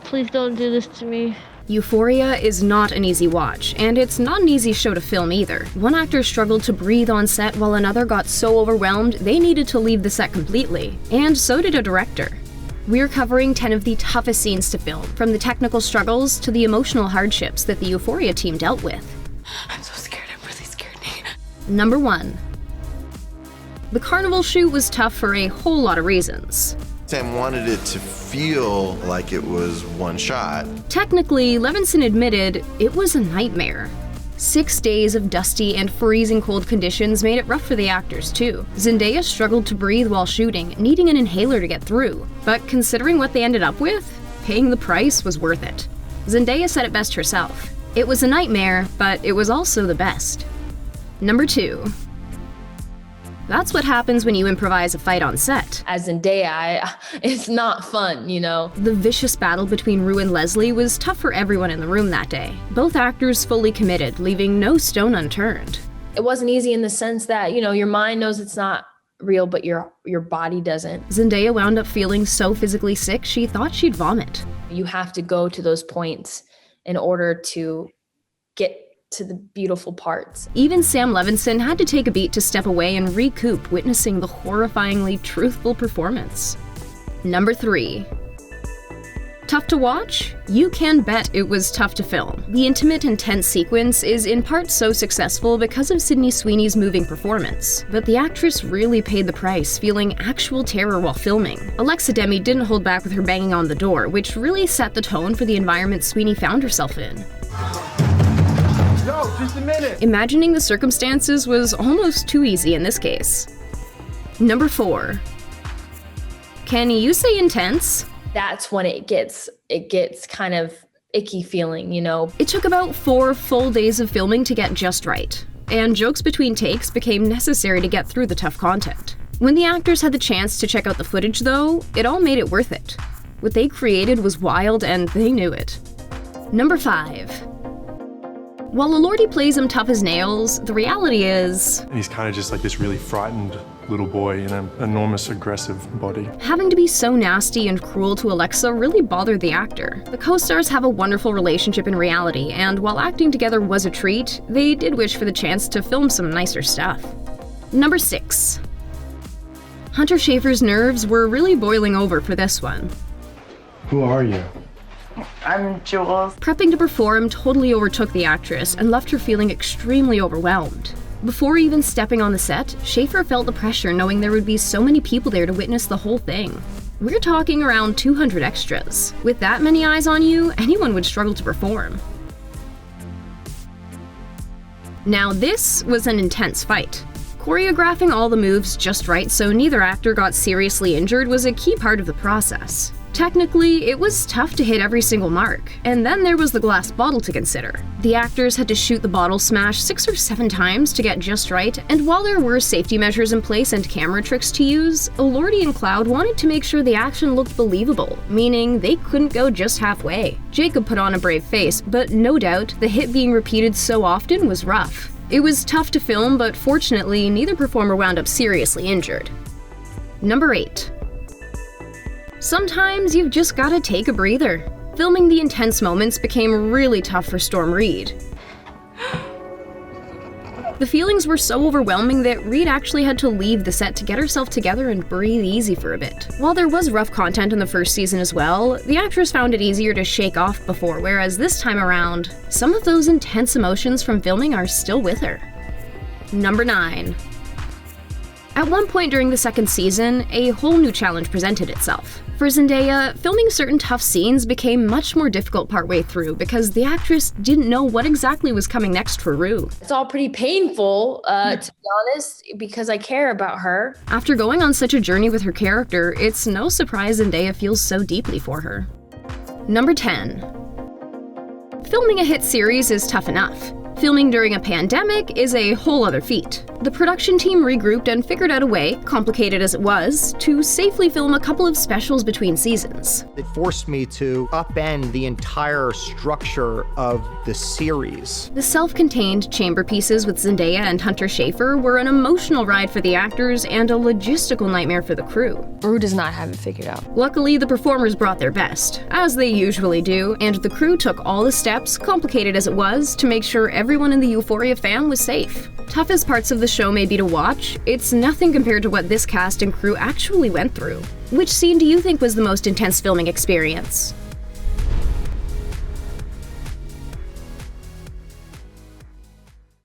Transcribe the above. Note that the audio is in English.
Please don't do this to me. Euphoria is not an easy watch, and it's not an easy show to film either. One actor struggled to breathe on set while another got so overwhelmed they needed to leave the set completely, and so did a director. We're covering 10 of the toughest scenes to film, from the technical struggles to the emotional hardships that the Euphoria team dealt with. I'm so scared, I'm really scared. Number 1. The Carnival shoot was tough for a whole lot of reasons. Sam wanted it to feel like it was one shot. Technically, Levinson admitted it was a nightmare. 6 days of dusty and freezing cold conditions made it rough for the actors too. Zendaya struggled to breathe while shooting, needing an inhaler to get through. But considering what they ended up with, paying the price was worth it. Zendaya said it best herself. It was a nightmare, but it was also the best. Number 2. That's what happens when you improvise a fight on set. As Zendaya, it's not fun, you know? The vicious battle between Rue and Leslie was tough for everyone in the room that day. Both actors fully committed, leaving no stone unturned. It wasn't easy in the sense that, you know, your mind knows it's not real, but your body doesn't. Zendaya wound up feeling so physically sick she thought she'd vomit. You have to go to those points in order to get to the beautiful parts. Even Sam Levinson had to take a beat to step away and recoup, witnessing the horrifyingly truthful performance. Number 3. Tough to watch? You can bet it was tough to film. The intimate, intense sequence is in part so successful because of Sydney Sweeney's moving performance, but the actress really paid the price, feeling actual terror while filming. Alexa Demi didn't hold back with her banging on the door, which really set the tone for the environment Sweeney found herself in. Yo, just a minute. Imagining the circumstances was almost too easy in this case. Number 4. Can you say intense? That's when it gets kind of icky feeling, you know? It took about 4 full days of filming to get just right, and jokes between takes became necessary to get through the tough content. When the actors had the chance to check out the footage though, it all made it worth it. What they created was wild and they knew it. Number 5. While Elordi plays him tough as nails, the reality is... He's kind of just like this really frightened little boy in an enormous aggressive body. Having to be so nasty and cruel to Alexa really bothered the actor. The co-stars have a wonderful relationship in reality, and while acting together was a treat, they did wish for the chance to film some nicer stuff. Number 6. Hunter Schafer's nerves were really boiling over for this one. Who are you? I'm Jules. Prepping to perform totally overtook the actress and left her feeling extremely overwhelmed. Before even stepping on the set, Schafer felt the pressure knowing there would be so many people there to witness the whole thing. We're talking around 200 extras. With that many eyes on you, anyone would struggle to perform. Now this was an intense fight. Choreographing all the moves just right so neither actor got seriously injured was a key part of the process. Technically, it was tough to hit every single mark, and then there was the glass bottle to consider. The actors had to shoot the bottle smash 6 or 7 times to get just right, and while there were safety measures in place and camera tricks to use, Elordi and Cloud wanted to make sure the action looked believable, meaning they couldn't go just halfway. Jacob put on a brave face, but no doubt, the hit being repeated so often was rough. It was tough to film, but fortunately, neither performer wound up seriously injured. Number 8. Sometimes you've just gotta take a breather. Filming the intense moments became really tough for Storm Reed. The feelings were so overwhelming that Reed actually had to leave the set to get herself together and breathe easy for a bit. While there was rough content in the first season as well, the actress found it easier to shake off before, whereas this time around, some of those intense emotions from filming are still with her. Number 9. At one point during the second season, a whole new challenge presented itself. For Zendaya, filming certain tough scenes became much more difficult partway through because the actress didn't know what exactly was coming next for Rue. It's all pretty painful, to be honest, because I care about her. After going on such a journey with her character, it's no surprise Zendaya feels so deeply for her. Number 10. Filming a hit series is tough enough. Filming during a pandemic is a whole other feat. The production team regrouped and figured out a way, complicated as it was, to safely film a couple of specials between seasons. It forced me to upend the entire structure of the series. The self-contained chamber pieces with Zendaya and Hunter Schafer were an emotional ride for the actors and a logistical nightmare for the crew. Rue does not have it figured out. Luckily, the performers brought their best, as they usually do, and the crew took all the steps, complicated as it was, to make sure everyone in the Euphoria fam was safe. Toughest parts of the show may be to watch, it's nothing compared to what this cast and crew actually went through. Which scene do you think was the most intense filming experience?